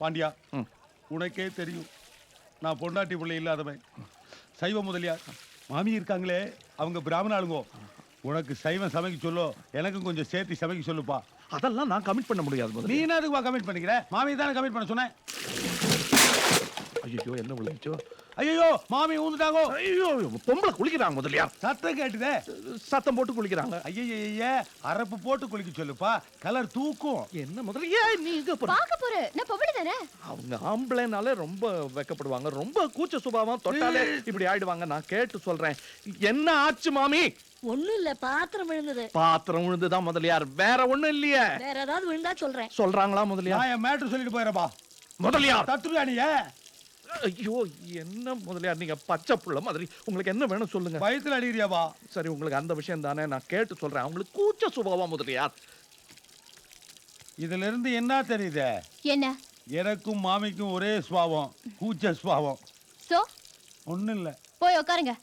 பாண்டியா, உனக்கே தெரியும் நான் பொண்டாட்டி பிள்ளை இல்லாதவன். சைவ முதலியார் மாமி இருக்காங்களே, அவங்க பிராமண ஆளுங்கோ. உனக்கு சைவம் சமைக்க சொல்லோ, எனக்கும் கொஞ்சம் சேர்த்து சமைக்க சொல்லுப்பா. அதெல்லாம் நான் கமிட் பண்ண முடியாது. நீ என்ன அதுக்கு கமிட் பண்ணிக்கிற? மாமி தானே கமிட் பண்ண சொன்னேன். ஐயோ, என்ன விளைச்சோ? ஐயோ, மாமி ஊந்துட்டாங்கோ. ஐயோ, பொம்பளை குளிக்கிறாங்க முதலியார். சத்தம் கேட்டுதே. சத்தம் போட்டு குளிக்கிறாங்க. ஐயே, அரப்பு போட்டு குளிக்க சொல்லுப்பா, கலர் தூக்கும். என்ன முதலியார் நீங்க பாக்க போற? நான் பொம்பளை தானே. அவங்க ஆம்பளைனாலே ரொம்ப வெக்கப்படுவாங்க, ரொம்ப கூச்ச சுபாவம், தொட்டாலே இப்படி ஆயிடுவாங்க. நான் கேட்டு சொல்றேன், என்ன ஆச்சு மாமி? ஒண்ணும் இல்ல, பாத்திரம் விழுந்தது. பாத்திரம் விழுந்துதான் முதலியார், வேற ஒண்ணும் இல்லையே. வேற ஏதாவது விழுந்தா சொல்றேன். சொல்றாங்களா முதலியார்? நான் என் மேட்ரு சொல்லிட்டு போயிடப்பா. முதலியார் தத்துவியா நீ? ஐயோ, என்ன முதலியார் நீங்க பச்சை புள்ள மாதிரி, உங்களுக்கு என்ன வேணும் சொல்லுங்க. வயித்துல அடிக்கிறியாவா? சரி, உங்களுக்கு அந்த விஷயம் தானே, நான் கேட்டு சொல்றேன். அவங்களுக்கு கூச்ச சுபாவம் முதலியார். இதுல இருந்து என்ன தெரியுது? என்ன? எனக்கும் மாமிக்கும் ஒரே சுபாவம், கூச்ச சுபாவம். சோ ஒண்ணும் இல்ல. போய் உட்காருங்க.